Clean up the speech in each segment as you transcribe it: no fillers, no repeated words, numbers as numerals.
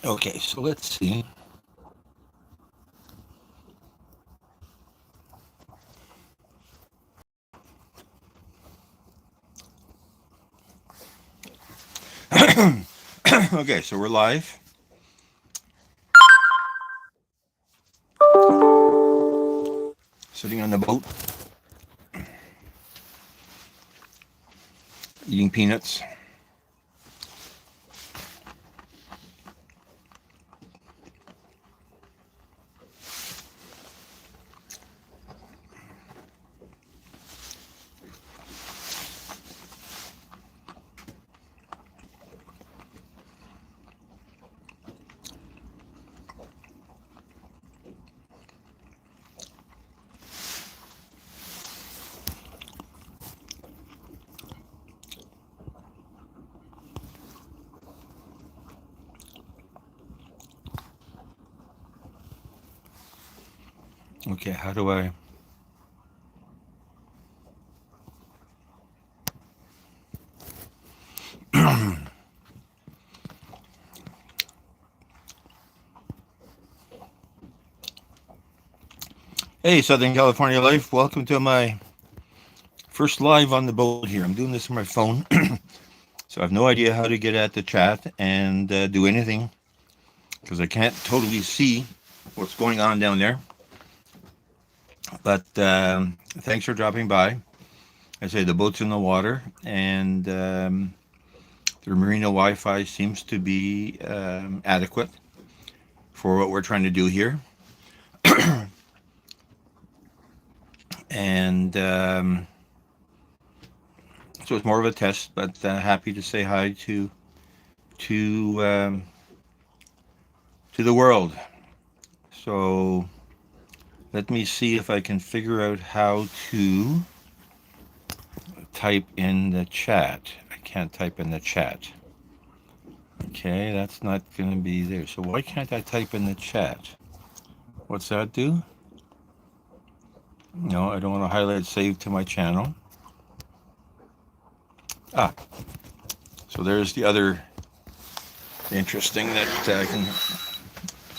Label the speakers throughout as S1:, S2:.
S1: Okay, so let's see. Okay, so we're live. Sitting on the boat, eating peanuts. Okay, how do I? Hey, Southern California Life. Welcome to my first live on the boat here. I'm doing this on my phone, so I have no idea how to get at the chat and do anything because I can't totally see what's going on down there. But thanks for dropping by. I say the boat's in the water, and the marina Wi-Fi seems to be adequate for what we're trying to do here. And so it's more of a test, but happy to say hi to to the world. So let me see if I can figure out how to type in the chat. I can't type in the chat. Okay, that's not going to be there. So why can't I type in the chat? What's that do? No, I don't want to highlight save to my channel. Ah, so there's the other interesting that I can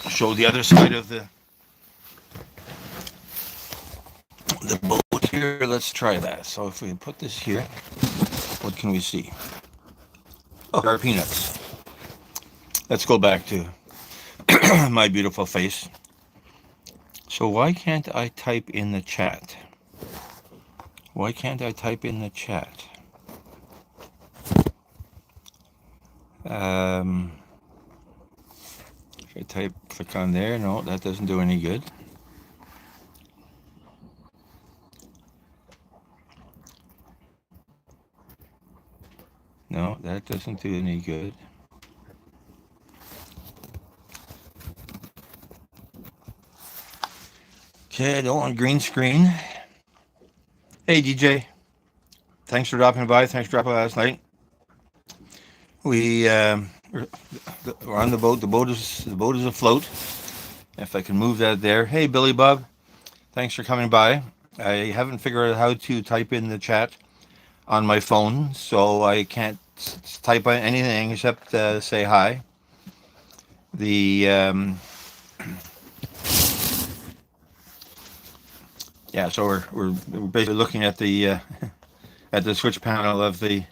S1: show the other side of the boat here. Let's try that. So if we put this here, what can we see? Oh, our peanuts. Let's go back to my beautiful face. So why can't I type in the chat? Why can't I type in the chat? If I click on there, no, that doesn't do any good. No, that doesn't do any good. Okay, I don't want green screen. Hey, DJ. Thanks for dropping by. Thanks for dropping by last night. We're on the boat. The boat is afloat. If I can move that there. Hey, Billy Bob. Thanks for coming by. I haven't figured out how to type in the chat on my phone, so I can't type on anything except say hi. The yeah, so we're basically looking at the at the switch panel of the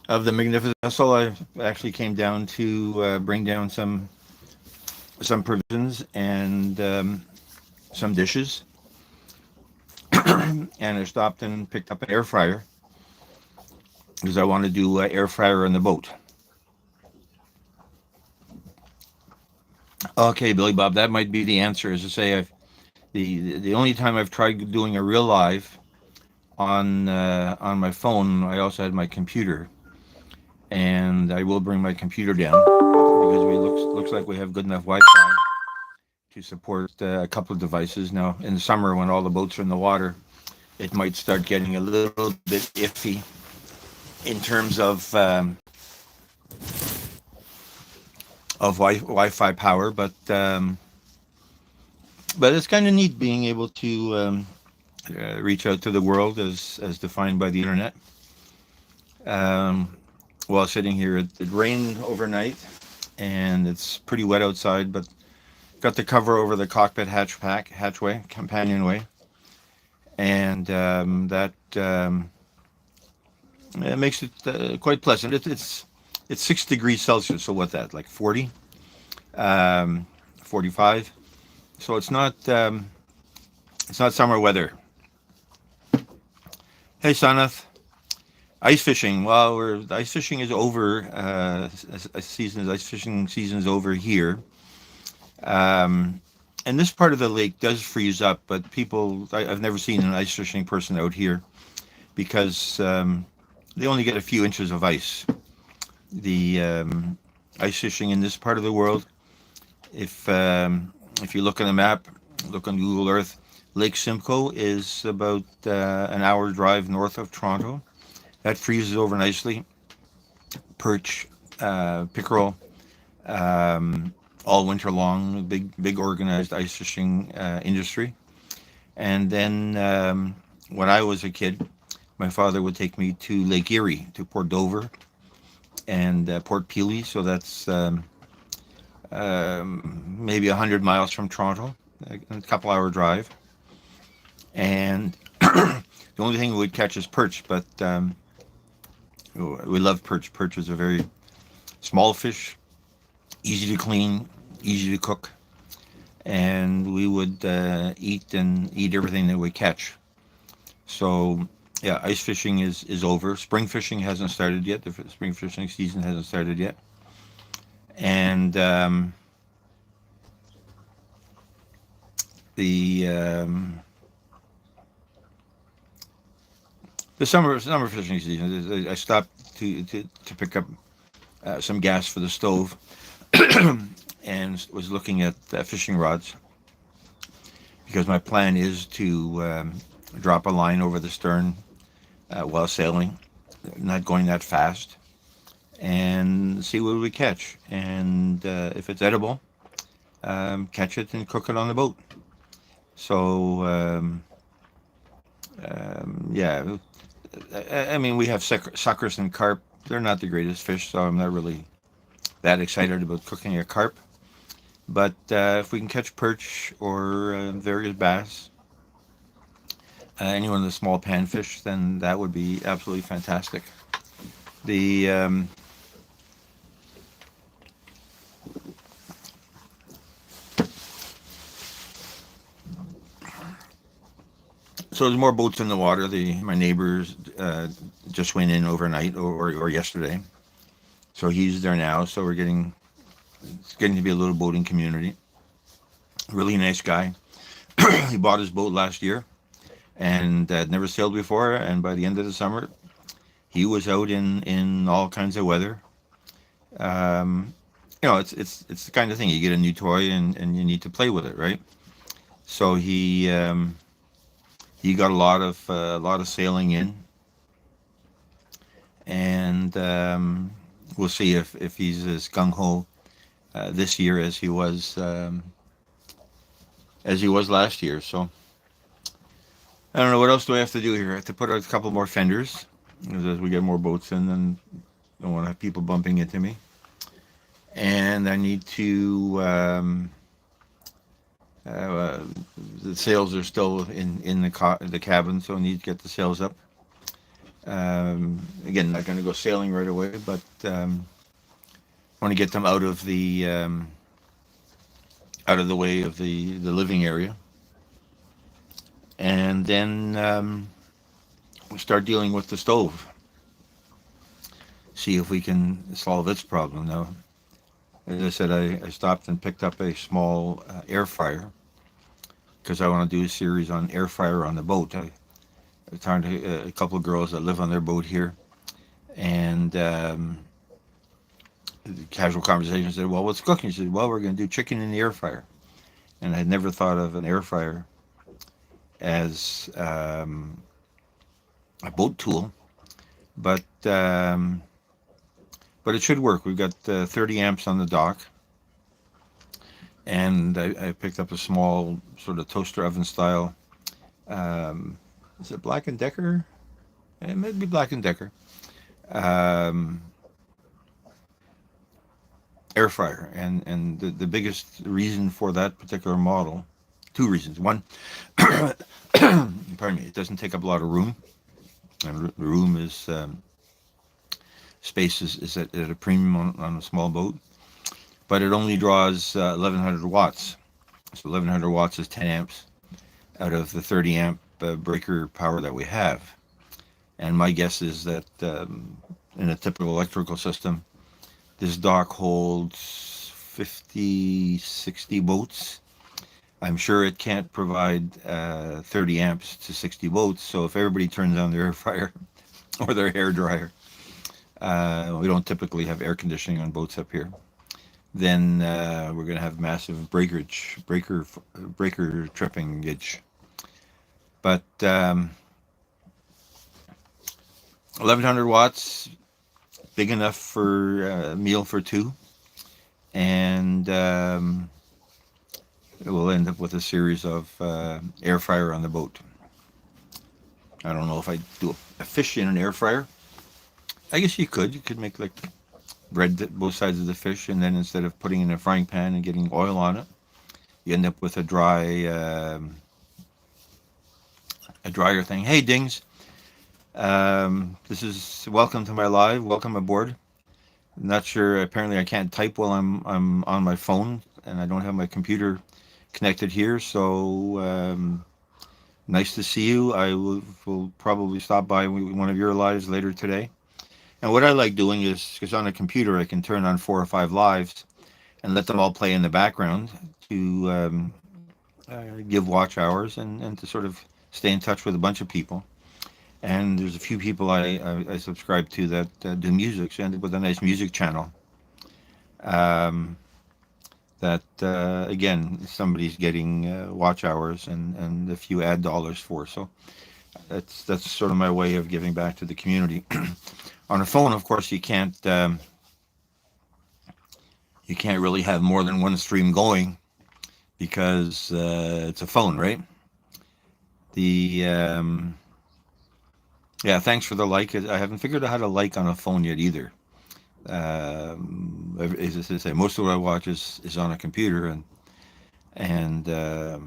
S1: magnificent vessel. I actually came down to bring down some provisions and some dishes, and I stopped and picked up an air fryer because I want to do air fryer on the boat. Okay, Billy Bob, that might be the answer. Is to say, the only time I've tried doing a real live on my phone, I also had my computer, and I will bring my computer down because we looks like we have good enough Wi-Fi to support a couple of devices. Now, in the summer when all the boats are in the water, it might start getting a little bit iffy in terms of Wi-Fi power, but it's kind of neat being able to reach out to the world as defined by the internet. While sitting here, it rained overnight, and it's pretty wet outside, but got the cover over the cockpit hatchway, companionway, and that it makes it quite pleasant. It's 6 degrees Celsius, so what that like 40, um, 45. So it's not summer weather. Hey, Sanath. Ice fishing. Well, ice fishing is over. Ice fishing season is over here. Um, and this part of the lake does freeze up, but I've never seen an ice fishing person out here because they only get a few inches of ice. The ice fishing in this part of the world, if you look on the map, look on Google Earth, Lake Simcoe is about an hour drive north of Toronto. That freezes over nicely. Perch, pickerel, um, all winter long. Big organized ice fishing industry. And then when I was a kid, my father would take me to Lake Erie, to Port Dover and Port Pelee. So that's maybe 100 miles from Toronto, a couple-hour drive. And the only thing we would catch is perch, but we love perch. Perch is a very small fish, easy to clean, easy to cook, and we would eat everything that we catch. So yeah, ice fishing is over. Spring fishing hasn't started yet. The spring fishing season hasn't started yet, and the the summer fishing season. I stopped to pick up some gas for the stove, and was looking at fishing rods because my plan is to drop a line over the stern while sailing, not going that fast, and see what we catch. And if it's edible, catch it and cook it on the boat. So yeah, I mean we have suckers and carp. They're not the greatest fish, so I'm not really that excited about cooking a carp. But if we can catch perch or various bass, any one of the small panfish, then that would be absolutely fantastic. The So there's more boats in the water. My neighbors just went in overnight or yesterday, so he's there now. So it's getting to be a little boating community. Really nice guy. He bought his boat last year and had never sailed before. And by the end of the summer, he was out in all kinds of weather. Um, it's the kind of thing you get a new toy and you need to play with it, right? So he got a lot of sailing in, and we'll see if he's as gung ho this year as he was last year. So I don't know what else do I have to do here. I have to put out a couple more fenders as we get more boats in, and I don't want to have people bumping into me. And I need to. The sails are still in the cabin, so I need to get the sails up. Again, not going to go sailing right away, but want to get them out of the way of the living area, and then we start dealing with the stove. See if we can solve its problem. Now, as I said, I stopped and picked up a small air fryer because I want to do a series on air fryer on the boat. I talked to a couple of girls that live on their boat here, and the casual conversation said, "Well, what's cooking?" She said, "Well, we're going to do chicken in the air fryer." And I had never thought of an air fryer as a boat tool, but it should work. We've got 30 amps on the dock, and I picked up a small sort of toaster oven style. Is it Black and Decker? It might be Black and Decker. Um, air fryer, and the biggest reason for that particular model, two reasons. One, pardon me, it doesn't take up a lot of room, and the room is space is at a premium on a small boat, but it only draws 1100 watts. So 1100 watts is 10 amps out of the 30 amp breaker power that we have. And my guess is that in a typical electrical system, this dock holds 50, 60 boats. I'm sure it can't provide 30 amps to 60 boats. So if everybody turns on their air fryer or their hair dryer, we don't typically have air conditioning on boats up here, then we're going to have massive breaker trippingage. But 1100 watts, big enough for a meal for two, and we'll end up with a series of air fryer on the boat. I don't know if I'd do a fish in an air fryer. I guess you could. You could make like bread both sides of the fish, and then instead of putting it in a frying pan and getting oil on it, you end up with a drier thing. Hey, Dings. This is welcome to my live. Welcome aboard. I'm not sure. Apparently, I can't type while I'm on my phone, and I don't have my computer connected here. So nice to see you. I will probably stop by one of your lives later today. And what I like doing is, because on a computer I can turn on 4 or 5 lives and let them all play in the background to give watch hours and to sort of stay in touch with a bunch of people. And there's a few people I subscribe to that do music, so I end up with a nice music channel that, again, somebody's getting watch hours and a few ad dollars for. So that's sort of my way of giving back to the community. On a phone, of course, you can't really have more than one stream going because it's a phone, right? Yeah, thanks for the like. I haven't figured out how to like on a phone yet either. As I say, most of what I watch is on a computer, and the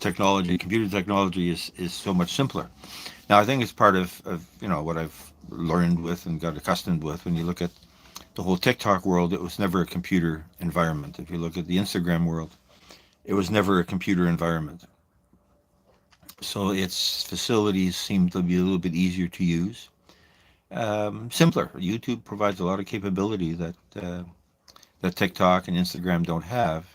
S1: technology, computer technology, is so much simpler. Now, I think it's part of what I've learned with and got accustomed with. When you look at the whole TikTok world, it was never a computer environment. If you look at the Instagram world, it was never a computer environment. So its facilities seem to be a little bit easier to use, simpler. YouTube provides a lot of capability that TikTok and Instagram don't have,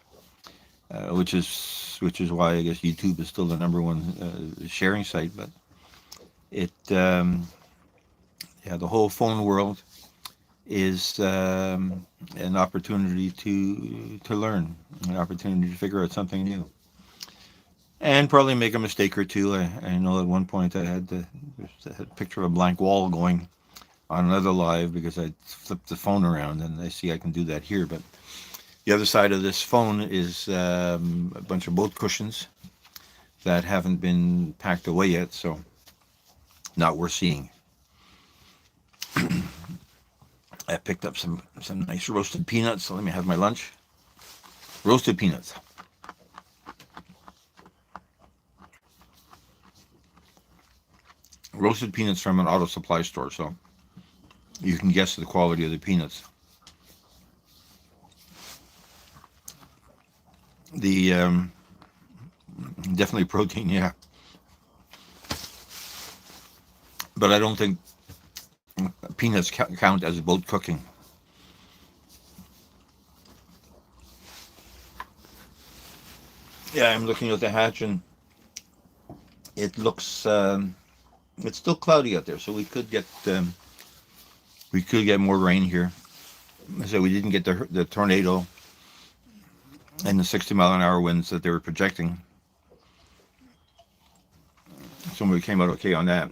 S1: which is why I guess YouTube is still the number one sharing site. But the whole phone world is an opportunity to learn, an opportunity to figure out something new, and probably make a mistake or two. I know at one point I had a picture of a blank wall going on another live because I flipped the phone around, and I see I can do that here. But the other side of this phone is a bunch of boat cushions that haven't been packed away yet, so not worth seeing. I picked up some nice roasted peanuts, so let me have my lunch. Roasted peanuts. Roasted peanuts from an auto supply store, so you can guess the quality of the peanuts. The definitely protein, yeah, but I don't think peanuts count as boat cooking. Yeah, I'm looking at the hatch, and it looks it's still cloudy out there, so we could get more rain here. So we didn't get the tornado and the 60-mile-an-hour winds that they were projecting. So we came out okay on that.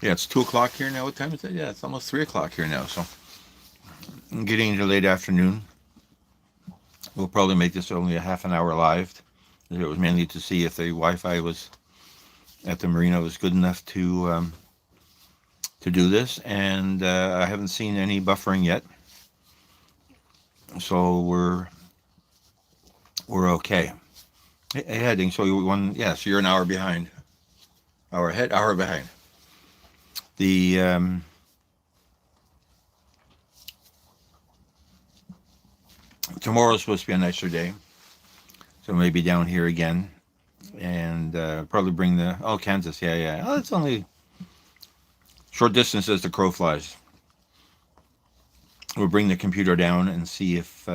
S1: Yeah, it's 2 o'clock here now. What time is it? Yeah, it's almost 3 o'clock here now. So I'm getting into late afternoon. We'll probably make this only a half an hour live. It was mainly to see if the Wi-Fi was at the marina was good enough to do this, and I haven't seen any buffering yet, so we're okay. Hey, heading. So you one, yeah. So you're an hour behind. Hour ahead, hour behind. The Tomorrow's supposed to be a nicer day, so maybe down here again, and probably bring the Kansas. Yeah, yeah. Oh, it's only short distance as the crow flies. We'll bring the computer down and see if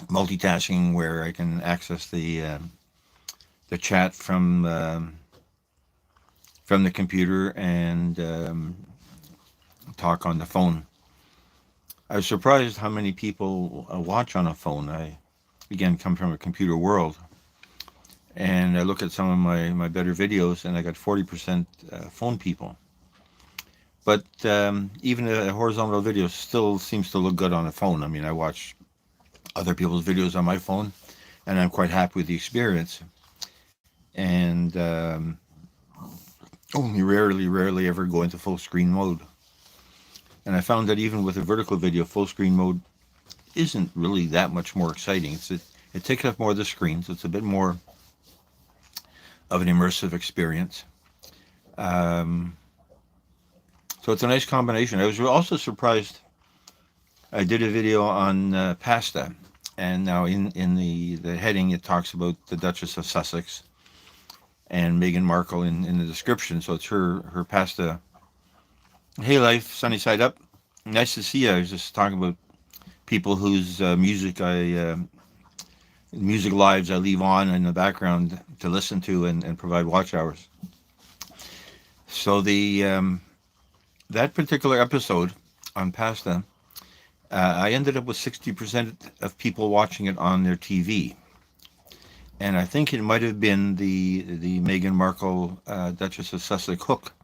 S1: multitasking, where I can access the chat from the computer and talk on the phone. I was surprised how many people watch on a phone. I, again, come from a computer world, and I look at some of my better videos, and I got 40% phone people. But even a horizontal video still seems to look good on a phone. I mean, I watch other people's videos on my phone, and I'm quite happy with the experience. And only rarely ever go into full screen mode. And I found that even with a vertical video, full screen mode isn't really that much more exciting. It takes up more of the screen, so it's a bit more of an immersive experience. So it's a nice combination. I was also surprised. I did a video on pasta, and now in the heading it talks about the Duchess of Sussex and Meghan Markle in the description. So it's her pasta. Hey, life, sunny side up. Nice to see you. I was just talking about people whose music lives I leave on in the background to listen to and provide watch hours. So that particular episode on pasta, I ended up with 60% of people watching it on their TV. And I think it might have been the Meghan Markle Duchess of Sussex hook,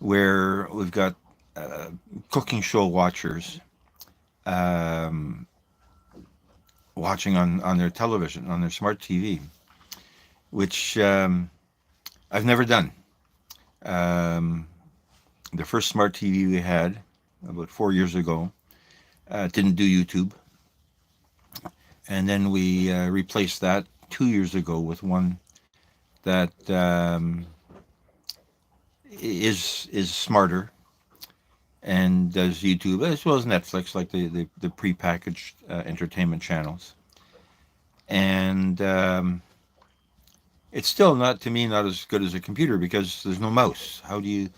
S1: where we've got cooking show watchers watching on their television, on their smart TV, which I've never done. The first smart TV we had about 4 years ago didn't do YouTube. And then we replaced that 2 years ago with one that is smarter and does YouTube as well as Netflix, like the prepackaged entertainment channels. And it's still not, to me, not as good as a computer because there's no mouse. How do you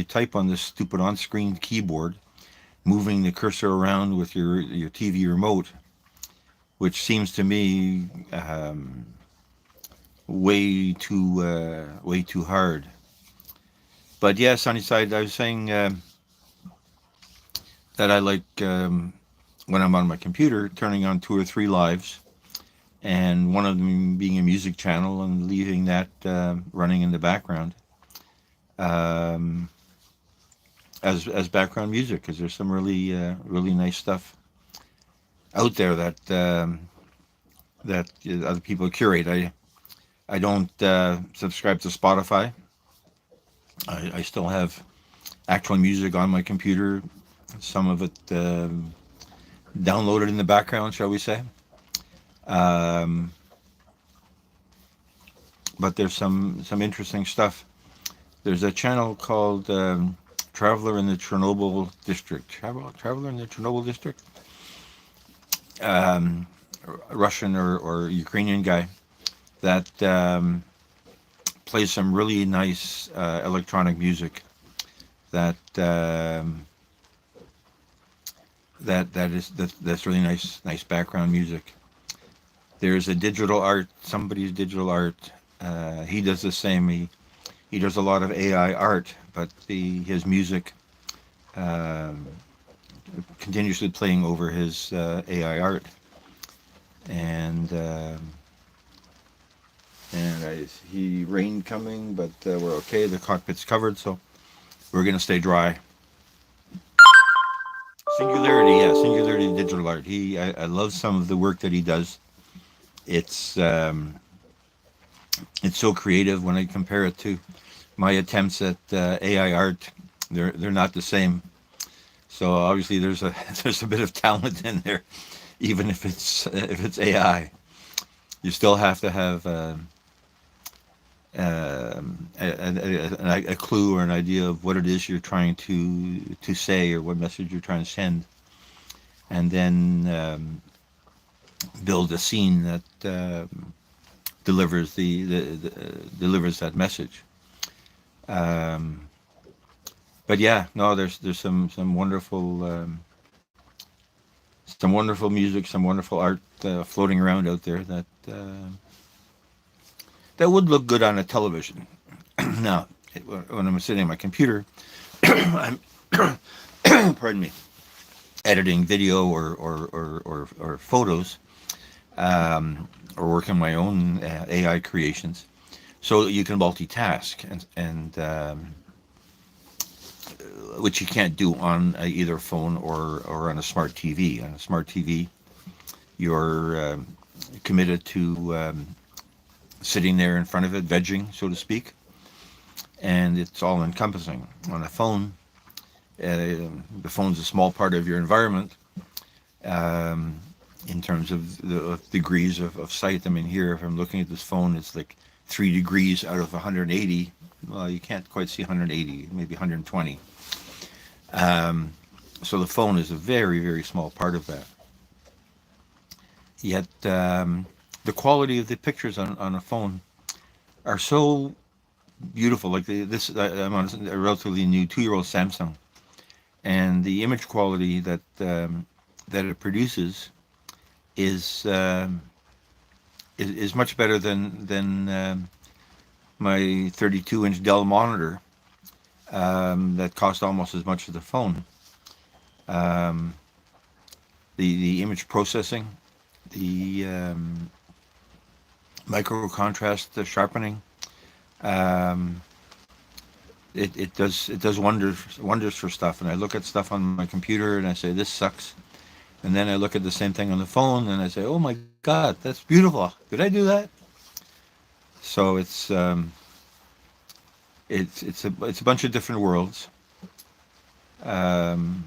S1: type on this stupid on-screen keyboard, moving the cursor around with your TV remote, which seems to me way too hard. But yeah, Sunnyside, I was saying that I like when I'm on my computer turning on 2 or 3 lives, and one of them being a music channel and leaving that running in the background as background music, because there's some really nice stuff out there that other people curate. I don't subscribe to Spotify. I still have actual music on my computer, some of it downloaded in the background, shall we say. But there's some interesting stuff. There's a channel called Traveler in the Chernobyl District. Traveler in the Chernobyl District? Russian or Ukrainian guy that plays some really nice electronic music that's really nice background music. There's a digital art, somebody's digital art. He does the same. He does a lot of AI art, but his music continuously playing over his AI art, and I see rain coming, but we're okay. The cockpit's covered, so we're gonna stay dry. Singularity, yeah, Singularity digital art. art. I love some of the work that he does. It's um, it's so creative when I compare it to my attempts at AI art. They're not the same. So obviously there's a there's a bit of talent in there, even if it's AI. You still have to have a clue or an idea of what it is you're trying to say or what message you're trying to send, and then build a scene that delivers delivers that message. Um, but yeah, no, there's some wonderful music, some wonderful art floating around out there that would look good on a television. Now, when I'm sitting at my computer, I'm pardon me, editing video or photos, or working my own AI creations. So you can multitask, and which you can't do on either phone or on a smart TV. On a smart TV, you're committed to sitting there in front of it, vegging, so to speak, and it's all encompassing. On a phone, the phone's a small part of your environment, um, in terms of the degrees of sight. I mean, here, if I'm looking at this phone, it's like 3 degrees out of 180. Well, you can't quite see 180, maybe 120. Um, so the phone is a very, very small part of that. Yet the quality of the pictures on a phone are so beautiful. Like I'm on a relatively new 2-year-old Samsung, and the image quality that it produces is is much better than my 32-inch Dell monitor, that cost almost as much as the phone. Um, the image processing, the micro contrast, the sharpening, um, it does wonders for stuff. And I look at stuff on my computer and I say, this sucks. And then I look at the same thing on the phone and I say, oh my God, that's beautiful. Did I do that? So it's a bunch of different worlds. Um,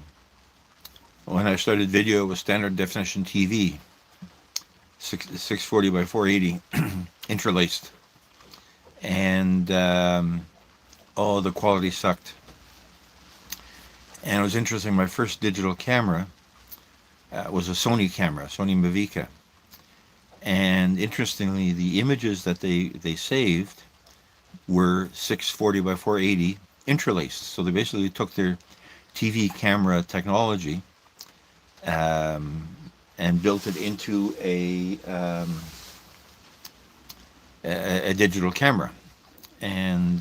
S1: when I started video, it was standard definition TV, 640 by 480, interlaced, and oh, the quality sucked. And it was interesting. My first digital camera was a Sony camera, Sony Mavica, and interestingly, the images that they saved were 640 by 480 interlaced. So they basically took their TV camera technology, and built it into a digital camera. And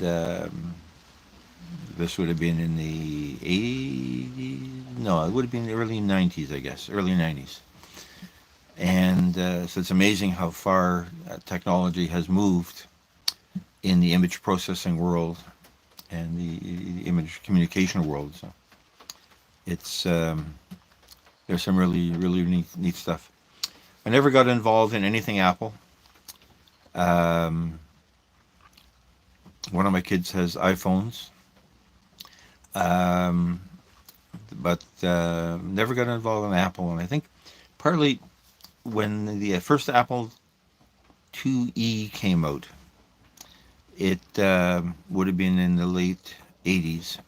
S1: this would have been in the 80s. No, it would have been the early 90s, I guess, early 90s. And so it's amazing how far technology has moved in the image processing world and the image communication world. So it's there's some really neat stuff. I never got involved in anything Apple. Um, One of my kids has iPhones, um, but never got involved in Apple. And I think partly when the first Apple IIe came out, it would have been in the late 80s.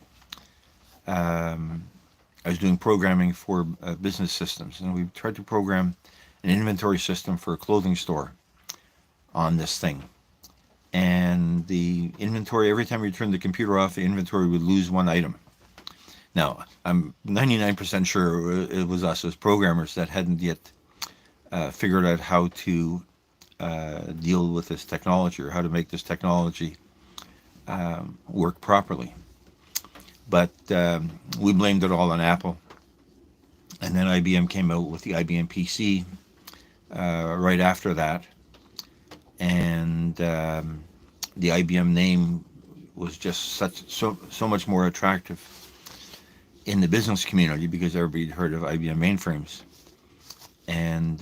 S1: I was doing programming for business systems, and we tried to program an inventory system for a clothing store on this thing. And the inventory, every time you turned the computer off, the inventory would lose one item. Now, I'm 99% sure it was us as programmers that hadn't yet figured out how to deal with this technology, or how to make this technology work properly. But we blamed it all on Apple. And then IBM came out with the IBM PC right after that. And the IBM name was just so much more attractive in the business community because everybody had heard of IBM mainframes. and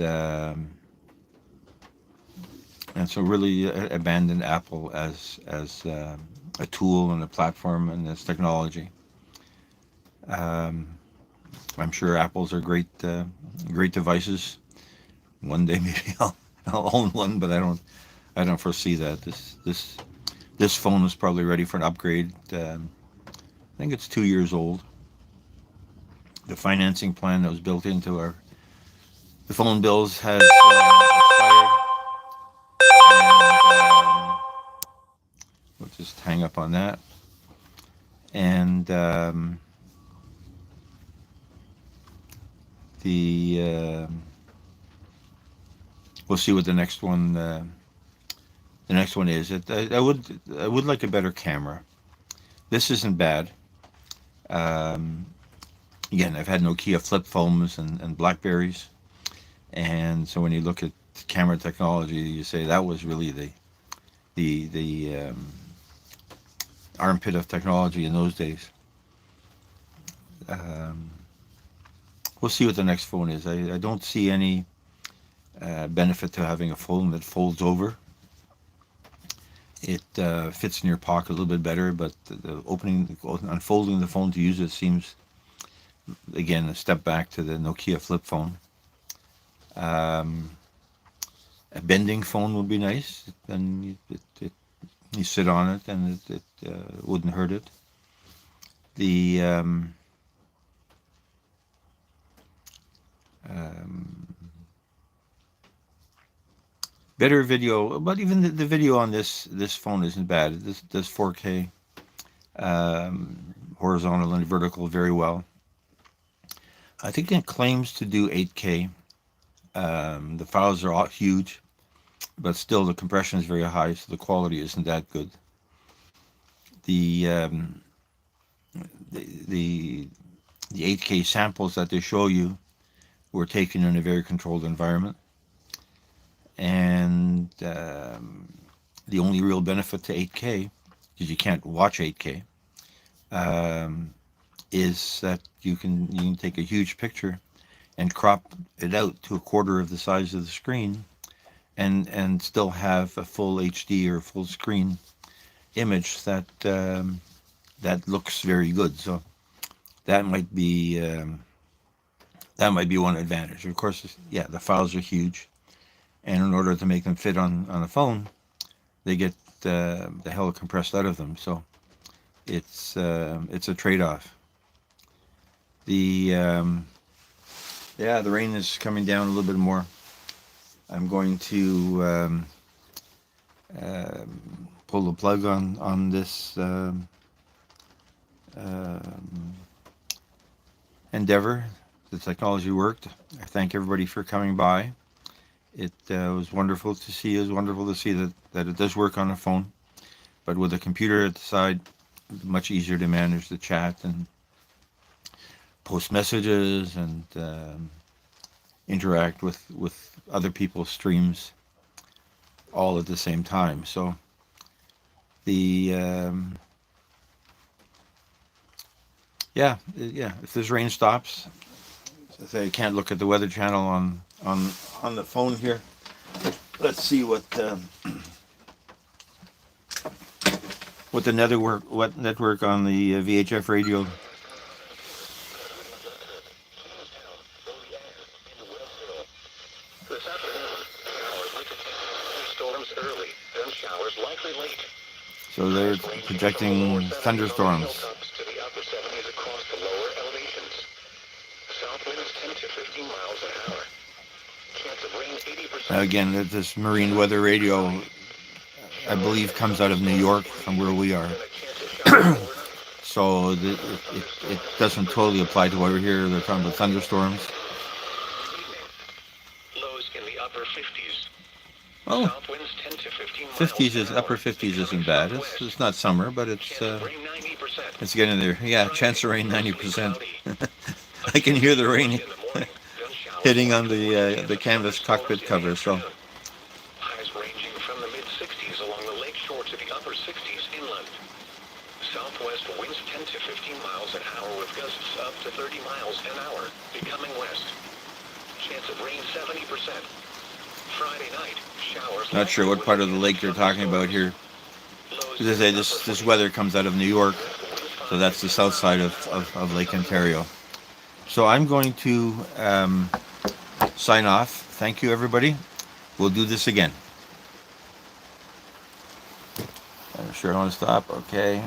S1: so really abandoned Apple as a tool and a platform and as technology. Um, I'm sure Apples are great devices. One day maybe I'll own one, but I don't foresee that. This phone is probably ready for an upgrade. I think it's 2 years old. The financing plan that was built into the phone bills has expired, and we'll just hang up on that. And the we'll see what the next one is. I would like a better camera. This isn't bad. Um, Again, I've had Nokia flip phones and Blackberries, and so when you look at camera technology, you say that was really the armpit of technology in those days. Um, we'll see what the next phone is. I don't see any benefit to having a phone that folds over. It fits in your pocket a little bit better, but unfolding the phone to use it seems, again, a step back to the Nokia flip phone. Um, a bending phone would be nice. Then you sit on it and it wouldn't hurt it. The um, better video, but even the video on this phone isn't bad. This does 4K, horizontal and vertical very well. I think it claims to do 8K. The files are all huge, but still the compression is very high, so the quality isn't that good. The um, the the 8K samples that they show you were taken in a very controlled environment, and the only real benefit to 8K, because you can't watch 8K, um, is that you can take a huge picture and crop it out to a quarter of the size of the screen, and still have a full HD or full screen image that looks very good. So that might be one advantage. Of course, yeah, the files are huge, and in order to make them fit on a phone, they get the hell compressed out of them. So it's a trade-off. The Yeah, the rain is coming down a little bit more. I'm going to pull the plug on this um, endeavor. The technology worked. I thank everybody for coming by. It was wonderful to see. It was wonderful to see that it does work on a phone, but with a computer at the side, much easier to manage the chat and post messages and interact with other people's streams all at the same time. So the yeah, if this rain stops, say I can't look at the Weather Channel on the phone here. Let's see what the network on the VHF radio.
S2: This afternoon, showers likely. Storms early, then showers likely late.
S1: So they're
S2: Highs ranging from the lower
S1: projecting
S2: 70s on the
S1: thunderstorms.
S2: hilltops to the upper 70s across the lower elevations. South winds 10 to 15 miles an hour. Chance of rain 80%.
S1: Again, this marine weather radio, I
S2: Showers
S1: believe,
S2: and
S1: comes out of New
S2: thunderstorms
S1: York
S2: likely
S1: from where we are.
S2: and a chance of showers overnight.
S1: So it doesn't totally apply to over here. They're talking about thunderstorms.
S2: Evening. Lows in the upper 50s.
S1: Oh,
S2: South winds 10 to 15 miles
S1: 50s
S2: an
S1: is upper
S2: hour,
S1: 50s
S2: becoming
S1: isn't bad.
S2: southwest.
S1: It's not summer, but
S2: Chance of rain 90%.
S1: it's getting there. Yeah,
S2: Sunday,
S1: chance of rain
S2: mostly
S1: 90%.
S2: cloudy. A
S1: I can
S2: chance of
S1: hear the
S2: showers
S1: rain
S2: in the morning, then showers
S1: hitting on
S2: likely with a chance
S1: the
S2: of
S1: canvas
S2: thunderstorms
S1: cockpit
S2: in the
S1: cover. So
S2: afternoon. Highs ranging from the mid-60s along the lake shore to the upper 60s inland. Southwest winds 10 to 15 miles an hour with gusts up to 30 miles an hour, becoming west. Chance of rain 70%. Friday night, showers.
S1: Not sure what part of the lake they're talking about here. As I say, this weather comes out of New York, so that's the south side of Lake Ontario. So I'm going to sign off. Thank you, everybody. We'll do this again. I'm sure I want to stop. Okay.